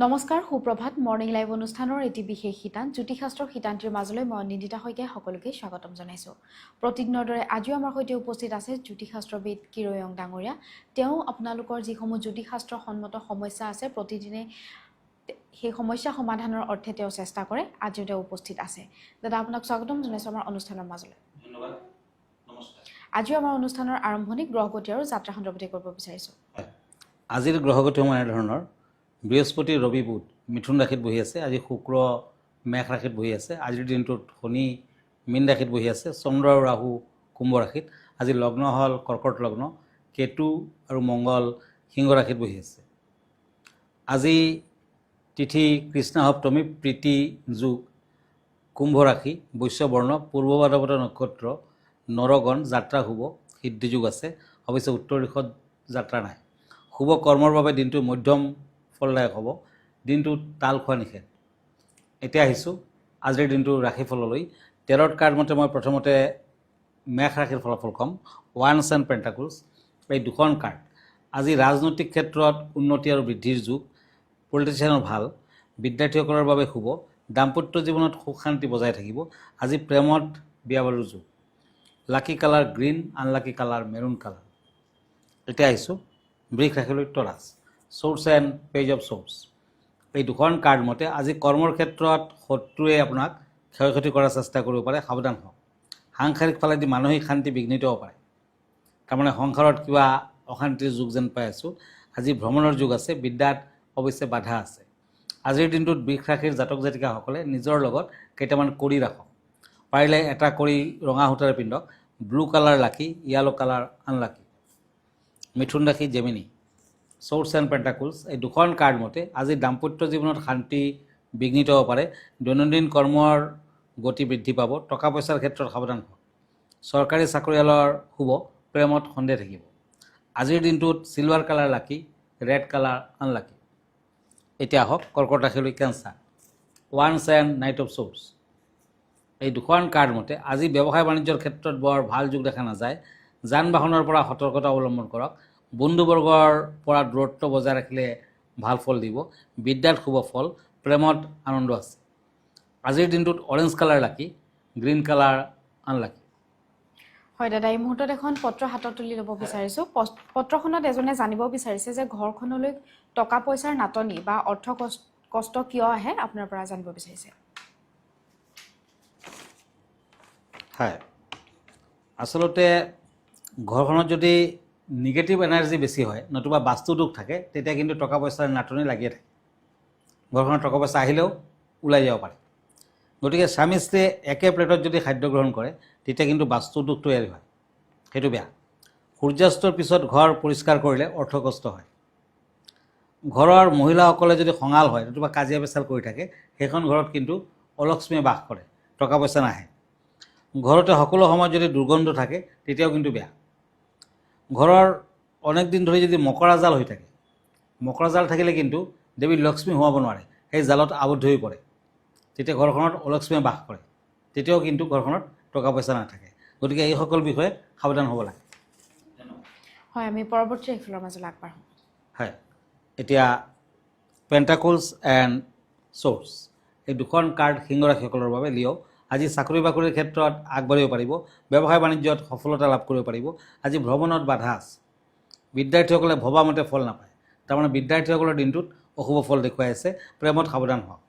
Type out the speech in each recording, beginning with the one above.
নমস্কাৰ সুপ্ৰভাত morning live অনুষ্ঠানৰ এটি বিশেষ শিতান জ্যোতিষশাস্ত্ৰৰ শিতান্তিৰ মাজলৈ মই নিন্দিতা শইকীয়াই সকলোকে স্বাগতম জনাইছোঁ। প্ৰতিদিনৰ দৰে আজিও আমাৰ সৈতে উপস্থিত আছে জ্যোতিষশাস্ত্ৰবিদ কিৰয়ং ডাঙৰীয়া। তেওঁ আপোনালোকৰ যিসমূহ জ্যোতিষশাস্ত্ৰ সন্মত সমস্যা আছে প্ৰতিদিনে সেই সমস্যা সমাধানৰ অৰ্থে তেওঁ চেষ্টা কৰে। আজিও তেওঁ উপস্থিত আছে। দাদা আপোনাক স্বাগতম জনাইছোঁ আমাৰ অনুষ্ঠানৰ মাজলৈ। ধন্যবাদ। নমস্কাৰ। আজিও আমাৰ অনুষ্ঠানৰ আৰম্ভণি গ্ৰহগতি আৰু যাত্ৰা সন্দৰ্ভতে কৰিব বিচাৰিছোঁ। আজিৰ গ্ৰহগতি সময় ধৰণৰ বৃহস্পতি ৰবি বুধ মিথুন ৰাশিত বহি আছে। আজি শুক্ৰ মেঘ ৰাশিত বহি আছে। আজিৰ দিনটোত শনি মীন ৰাশিত বহি আছে। চন্দ্ৰ আৰু ৰাহু কুম্ভ ৰাশিত। আজি লগ্ন হ'ল কৰ্কট লগ্ন। কেতু আৰু মংগল সিংহ ৰাশিত বহি আছে। আজি তিথি কৃষ্ণ সপ্তমী প্ৰীতি যোগ কুম্ভ ৰাশি বৈশ্য বৰ্ণ পূৰ্ব ভাদ্ৰপদ নক্ষত্ৰ নৰগণ যাত্ৰা শুভ সিদ্ধি যোগ আছে। অৱশ্যে উত্তৰ দিশত যাত্ৰা নাই। শুভ কৰ্মৰ বাবে দিনটো মধ্যম ফলদায়ক হ'ব। দিনটোত তাল খোৱা নিষেধ। এতিয়া আহিছোঁ আজিৰ দিনটো ৰাশিফললৈ। তেৰত কাৰ্ড মতে মই প্ৰথমতে মেঘ ৰাশিৰ ফলাফল ক'ম। ওৱান্স এণ্ড পেণ্টাকলছ এই দুখন কাৰ্ড আজি ৰাজনৈতিক ক্ষেত্ৰত উন্নতি আৰু বৃদ্ধিৰ যুগ। পলিটিচিয়ানৰ ভাল। বিদ্যাৰ্থীসকলৰ বাবে শুভ। দাম্পত্য জীৱনত সুখ শান্তি বজাই থাকিব। আজি প্ৰেমত বিয়া বাৰুৰ যুগ। Lucky colour green, unlucky colour maroon colour. এতিয়া আহিছোঁ বৃষ ৰাশিলৈ Taurus. Swords and page of swords এই দুখন কাৰ্ড মতে আজি কৰ্মৰ ক্ষেত্ৰত শত্ৰুৱে আপোনাক ক্ষয় ক্ষতি কৰাৰ চেষ্টা কৰিব পাৰে। সাৱধান হওক। সাংসাৰিক ফালেদি মানসিক শান্তি বিঘ্নিত হ'ব পাৰে। তাৰমানে সংসাৰত কিবা অশান্তিৰ যুগ যেন পাই আছোঁ। আজি ভ্ৰমণৰ যুগ আছে। বিদ্যাত অৱশ্যে বাধা আছে। আজিৰ দিনটোত বৃষ ৰাশিৰ জাতক জাতিকাসকলে নিজৰ লগত কেইটামান কৰি ৰাখক। পাৰিলে এটা কৰি ৰঙা সূতাৰে পিন্ধক। ব্লু কালাৰ লাকি, য়েলো কালাৰ আনলাকি। মিথুন ৰাশি জেমিনি। চ'ৰ্চ এণ্ড পেণ্টাকলছ এই দুখন কাৰ্ড মতে আজি দাম্পত্য জীৱনত শান্তি বিঘ্নিত হ'ব পাৰে। দৈনন্দিন কৰ্মৰ গতি বৃদ্ধি পাব। টকা পইচাৰ ক্ষেত্ৰত সাৱধান হওক। চৰকাৰী চাকৰিয়ালৰ শুভ। প্ৰেমত সন্দেহ থাকিব। আজিৰ দিনটোত silver colour lucky, red colour unlucky. এতিয়া আহক কৰ্কট ৰাশিলৈ কেঞ্চাৰ। ওৱান্স এণ্ড নাইট অফ চ'ৰ্চ এই দুখন কাৰ্ড মতে আজি ব্যৱসায় বাণিজ্যৰ ক্ষেত্ৰত বৰ ভাল যুগ দেখা নাযায়। যান বাহনৰ পৰা সতৰ্কতা অৱলম্বন কৰক। বন্ধুবৰ্গৰ পৰা দূৰত্ব বজাই ৰাখিলে ভাল ফল দিব। বিদ্যাত শুভ ফল। প্ৰেমত আনন্দ আছে। আজিৰ দিনটোত অৰেঞ্জ কালাৰ লাকি, গ্ৰীণ কালাৰ আনলাকি। হয় দাদা, এই মুহূৰ্তত এখন পত্ৰ হাতত তুলি ল'ব বিচাৰিছোঁ। পত্ৰখনত এজনে জানিব বিচাৰিছে যে ঘৰখনলৈ টকা পইচাৰ নাটনি বা অৰ্থ কষ্ট কিয় আহে আপোনাৰ পৰা জানিব বিচাৰিছে। হয়, আচলতে ঘৰখনত যদি নিগেটিভ এনাৰ্জি বেছি হয় নতুবা বাস্তু দোষ থাকে তেতিয়া কিন্তু টকা পইচাৰ নাটনি লাগিয়ে থাকে। ঘৰখনত টকা পইচা আহিলেও ওলাই যাব পাৰে। গতিকে স্বামী স্ত্ৰীয়ে একে প্লেটত যদি খাদ্য গ্ৰহণ কৰে তেতিয়া কিন্তু বাস্তু দোষ তৈয়াৰী হয়। সেইটো বেয়া। সূৰ্যাস্তৰ পিছত ঘৰ পৰিষ্কাৰ কৰিলে অৰ্থ কষ্ট হয়। ঘৰৰ মহিলাসকলে যদি খঙাল হয় নতুবা কাজিয়া পেচাল কৰি থাকে সেইখন ঘৰত কিন্তু অলক্ষ্মীয়ে বাস কৰে। টকা পইচা নাহে। ঘৰতে সকলো সময়ত যদি দুৰ্গন্ধ থাকে তেতিয়াও কিন্তু বেয়া। ঘৰৰ অনেক দিন ধৰি যদি মকৰা জাল হৈ থাকে, মকৰা জাল থাকিলে কিন্তু দেৱী লক্ষ্মী সোমাব নোৱাৰে। সেই জালত আবদ্ধ হৈ পৰে। তেতিয়া ঘৰখনত অলক্ষ্মীয়ে বাস কৰে। তেতিয়াও কিন্তু ঘৰখনত টকা পইচা নাথাকে। গতিকে এই সকল বিষয়ে সাৱধান হ'ব লাগে। হয়, আমি পৰৱৰ্তী ৰাশিফলৰ মাজলৈ আগবাঢ়োঁ। হয়, এতিয়া পেণ্টাকলছ এণ্ড চ'ৰ্চ এই দুখন কাৰ্ড সিংহ ৰাশিসকলৰ বাবে লিঅ'। আজি চাকৰি বাকৰিৰ ক্ষেত্ৰত আগবাঢ়িব পাৰিব। ব্যৱসায় বাণিজ্যত সফলতা লাভ কৰিব পাৰিব। আজি ভ্ৰমণত বাধা আছে। বিদ্যাৰ্থীসকলে ভবামতে ফল নাপায়। তাৰমানে বিদ্যাৰ্থীসকলৰ দিনটোত অশুভ ফল দেখুৱাই আছে। প্ৰেমত সাৱধান হওক।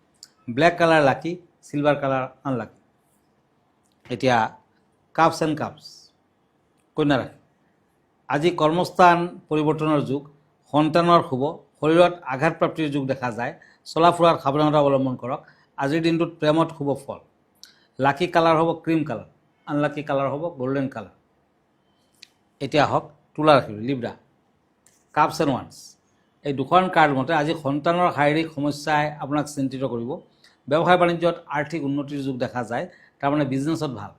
ব্লেক কালাৰ লাকি, চিলভাৰ কালাৰ আনলাকি। এতিয়া কাপছ এণ্ড কাপছ কন্যা ৰাশি। আজি কৰ্মস্থান পৰিৱৰ্তনৰ যুগ। সন্তানৰ শুভ। শৰীৰত আঘাতপ্ৰাপ্তিৰ যুগ দেখা যায়। চলা ফুৰাত সাৱধানতা অৱলম্বন কৰক। আজিৰ দিনটোত প্ৰেমত শুভ ফল। লাকি কালাৰ হ'ব ক্ৰীম কালাৰ, আনলাকি কালাৰ হ'ব গল্ডেন কালাৰ। এতিয়া আহক তুলা ৰাশিলৈ লিব্ৰা। কাপছ এণ্ড ওৱান্স এই দুখন কাৰ্ড মতে আজি সন্তানৰ শাৰীৰিক সমস্যাই আপোনাক চিন্তিত কৰিব। ব্যৱসায় বাণিজ্যত আৰ্থিক উন্নতিৰ যুগ দেখা যায়। তাৰমানে বিজনেছত ভাল।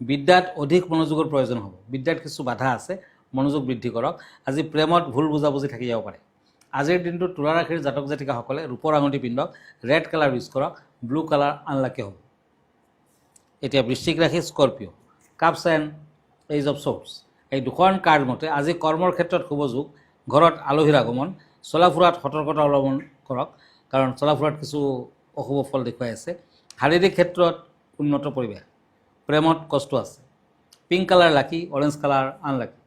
বিদ্যাত অধিক মনোযোগৰ প্ৰয়োজন হ'ব। বিদ্যাত কিছু বাধা আছে। মনোযোগ বৃদ্ধি কৰক। আজি প্ৰেমত ভুল বুজাবুজি থাকি যাব পাৰে। আজিৰ দিনটোত তুলা ৰাশিৰ জাতক জাতিকাসকলে ৰূপৰ আঙুঠি পিন্ধক। ৰেড কালাৰ ইউজ কৰক। ব্লু কালাৰ আনলাকি হ'ব। এতিয়া বৃশ্চিক ৰাশি Scorpio'. Cups and age of swords এই দুখন কাৰ্ড মতে আজি কৰ্মৰ ক্ষেত্ৰত শুভ যুগ। ঘৰত আলহীৰ আগমন। চলা ফুৰাত সতৰ্কতা অৱলম্বন কৰক। কাৰণ চলা ফুৰাত কিছু অশুভ ফল দেখুৱাই আছে। শাৰীৰিক ক্ষেত্ৰত উন্নত পৰিৱেশ, প্ৰেমত কষ্ট আছে। পিংক কালাৰ লাকি, অৰেঞ্জ কালাৰ আনলাকি।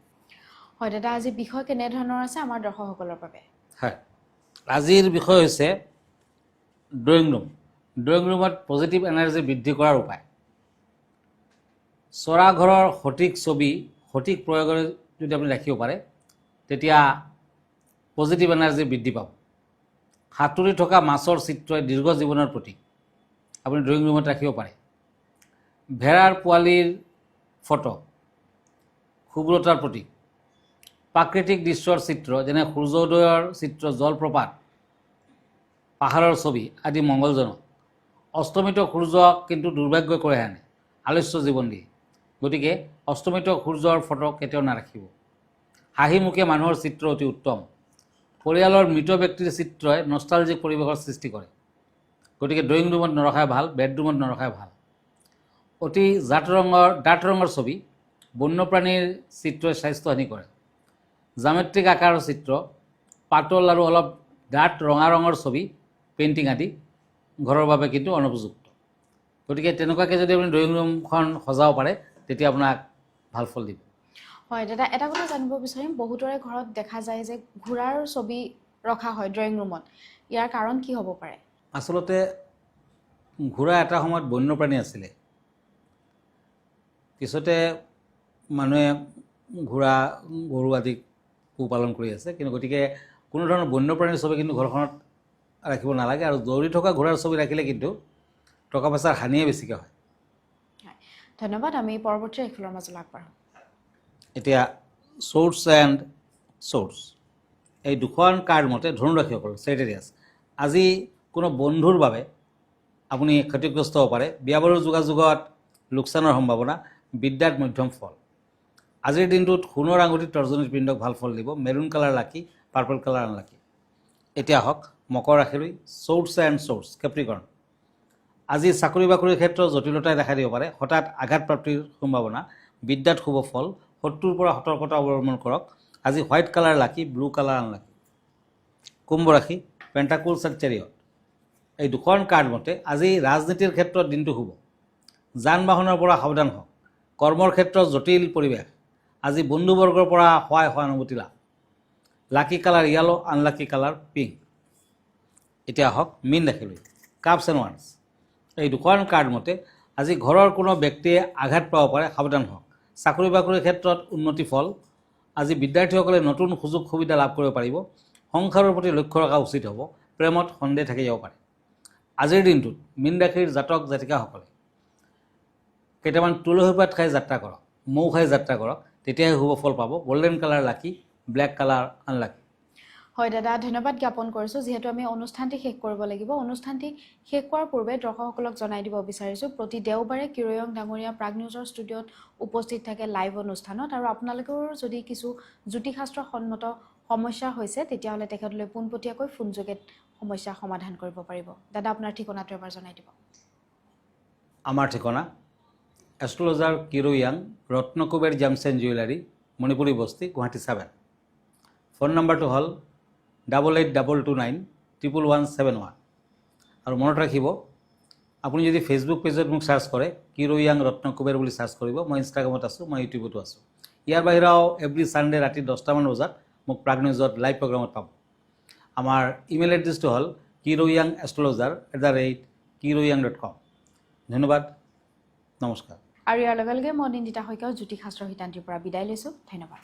হয় দাদা, আজি বিষয় কেনেধৰণৰ আছে আমাৰ দৰ্শকসকলৰ বাবে? হয়, আজিৰ বিষয় হৈছে ড্ৰয়িং ৰুম। ড্ৰয়িং ৰুমত পজিটিভ এনাৰ্জি বৃদ্ধি কৰাৰ উপায়। চৰা ঘৰৰ সঠিক ছবি সঠিক প্ৰয়োগেৰে যদি আপুনি ৰাখিব পাৰে তেতিয়া পজিটিভ এনাৰ্জি বৃদ্ধি পাব। সাঁতুৰি থকা মাছৰ চিত্ৰই দীৰ্ঘ জীৱনৰ প্ৰতীক, আপুনি ড্ৰয়িং ৰুমত ৰাখিব পাৰে। ভেড়াৰ পোৱালিৰ ফটো শুভ্ৰতাৰ প্ৰতীক। প্ৰাকৃতিক দৃশ্যৰ চিত্ৰ যেনে সূৰ্যোদয়ৰ চিত্ৰ, জলপ্ৰপাত, পাহাৰৰ ছবি আদি মংগলজনক। অস্তমিত সূৰ্যক কিন্তু দুৰ্ভাগ্য কঢ়িয়াই আনে, আলস্য জীৱন দিয়ে। গতিকে অস্তমিত সূৰ্যৰ ফটো কেতিয়াও নাৰাখিব। হাঁহিমুখে মানুহৰ চিত্ৰ অতি উত্তম। পৰিয়ালৰ মৃত ব্যক্তিৰ চিত্ৰই নষ্টালজিক পৰিৱেশৰ সৃষ্টি কৰে। গতিকে ড্ৰয়িং ৰুমত নৰখাই ভাল, বেডৰুমত নৰখাই ভাল। অতি ডাঠ ৰঙৰ ছবি বন্যপ্ৰাণীৰ চিত্ৰই স্বাস্থ্যহানি কৰে। জামেট্ৰিক আকাৰৰ চিত্ৰ, পাতল আৰু অলপ ডাঠ ৰঙা ৰঙৰ ছবি, পেইণ্টিং আদি ঘৰৰ বাবে কিন্তু অনুপযুক্ত। গতিকে তেনেকুৱাকৈ যদি আপুনি ড্ৰয়িং ৰুমখন সজাব পাৰে তেতিয়া আপোনাক ভাল ফল দিব। হয় দাদা, এটা কথা জানিব বিচাৰিম, বহুতৰে ঘৰত দেখা যায় যে ঘোঁৰাৰ ছবি ৰখা হয় ড্ৰয়িং ৰুমত, ইয়াৰ কাৰণ কি হ'ব পাৰে? আচলতে ঘোঁৰা এটা সময়ত বন্যপ্ৰাণী আছিলে। পিছতে মানুহে ঘোঁৰা গৰু আদি পোহপালন কৰি আছে, কিন্তু গতিকে কোনো ধৰণৰ বন্যপ্ৰাণীৰ ছবি কিন্তু ঘৰখনত ৰাখিব নালাগে। আৰু দৌৰি থকা ঘোঁৰাৰ ছবি ৰাখিলে কিন্তু টকা পইচাৰ হানিয়ে বেছিকৈ হয়। ধন্যবাদ, আমি পৰৱৰ্তী ৰাশিফলৰ মাজলৈ আগবাঢ়োঁ। এতিয়া চ'ৰ্টছ এণ্ড চ'ৰ্টছ এই দুখন কাৰ্ড মতে ধনুৰাশিসকল চেৰিটেৰিয়াছ। আজি কোনো বন্ধুৰ বাবে আপুনি ক্ষতিগ্ৰস্ত হ'ব পাৰে। বিয়া বাৰুৰ যোগাযোগত লোকচানৰ সম্ভাৱনা, বিদ্যাত মধ্যম ফল। আজিৰ দিনটোত সোণৰ আঙুঠিত তৰ্জনীত পিণ্ডক ভাল ফল দিব। মেৰুণ কালাৰ লাকি, পাৰ্পল কালাৰ আনলাকি। এতিয়া হওক মকৰ ৰাশিলৈ চ'ৰ্টছ এণ্ড চ'ৰ্টছ কেপ্ৰিকৰ্ণ। আজি চাকৰি বাকৰিৰ ক্ষেত্ৰত জটিলতাই দেখা দিব পাৰে। হঠাৎ আঘাতপ্ৰাপ্তিৰ সম্ভাৱনা, বিদ্যাত শুভ ফল। শত্ৰুৰ পৰা সতৰ্কতা অৱলম্বন কৰক। আজি হোৱাইট কালাৰ লাকি, ব্লু কালাৰ আনলাকি। কুম্ভ ৰাশি পেণ্টাকুলছ এণ্ড চেৰিয়ট। এই দুখন কাৰ্ড মতে আজি ৰাজনীতিৰ ক্ষেত্ৰত দিনটো শুভ। যান বাহনৰ পৰা সাৱধান হওক। কৰ্মৰ ক্ষেত্ৰত জটিল পৰিৱেশ। আজি বন্ধুবৰ্গৰ পৰা সহানুভূতি লাভ। Lucky colour yellow, unlucky colour pink. এতিয়া হওক মীন ৰাশিলৈ কাপছ এণ্ড ওৱান্স। এই দুখন কাৰ্ড মতে আজি ঘৰৰ কোনো ব্যক্তিয়ে আঘাত পাব পাৰে, সাৱধান হওক। চাকৰি বাকৰিৰ ক্ষেত্ৰত উন্নতি ফল। আজি বিদ্যাৰ্থীসকলে নতুন সুযোগ সুবিধা লাভ কৰিব পাৰিব। সংসাৰৰ প্ৰতি লক্ষ্য ৰখা উচিত হ'ব। প্ৰেমত সন্দেহ থাকি যাব পাৰে। আজিৰ দিনটোত মীন ৰাশিৰ জাতক জাতিকাসকলে কেইটামান তুলসী পাত খাই যাত্ৰা কৰক, মৌ খাই যাত্ৰা কৰক, তেতিয়াহে শুভ ফল পাব। গল্ডেন কালাৰ লাকি, ব্লেক কালাৰ আনলাকি। হয় দাদা, ধন্যবাদ জ্ঞাপন কৰিছোঁ। যিহেতু আমি অনুষ্ঠানটি শেষ কৰিব লাগিব, অনুষ্ঠানটি শেষ কৰাৰ পূৰ্বে দৰ্শকসকলক জনাই দিব বিচাৰিছোঁ, প্ৰতি দেওবাৰে কিৰয়ং ডাঙৰীয়া প্ৰাগ নিউজৰ ষ্টুডিঅ'ত উপস্থিত থাকে লাইভ অনুষ্ঠানত। আৰু আপোনালোকৰ যদি কিছু জ্যোতিষশাস্ত্ৰ সন্মত সমস্যা হৈছে তেতিয়াহ'লে তেখেতলৈ পোনপটীয়াকৈ ফোনযোগে সমস্যা সমাধান কৰিব পাৰিব। দাদা, আপোনাৰ ঠিকনাটো এবাৰ জনাই দিব। আমাৰ ঠিকনা astrologer Kiryang, Ratnakuber gems and jewellery, Manipuri Basti, Guwahati 7। Phone নম্বৰটো হ'ল 8822911171। আৰু মনত ৰাখিব, আপুনি যদি ফেচবুক পেজত মোক চাৰ্চ কৰে কিৰয়াং ৰত্নকুবেৰ বুলি চাৰ্চ কৰিব। মই ইনষ্টাগ্ৰামত আছোঁ, মই ইউটিউবতো আছোঁ। ইয়াৰ বাহিৰেও এভৰি ছানডে ৰাতি 10টামান বজাত মোক প্ৰাগ নিউজত লাইভ প্ৰগ্ৰামত পাব। আমাৰ ইমেইল এড্ৰেছটো হ'ল kiroyangastrologer@kiroyang.com। ধন্যবাদ, নমস্কাৰ। আৰু ইয়াৰ লগে লগে মই নিন্দিতা শইকীয়াও জ্যোতিষশাস্ত্ৰ শিতান্তিৰ পৰা বিদায় লৈছোঁ। ধন্যবাদ।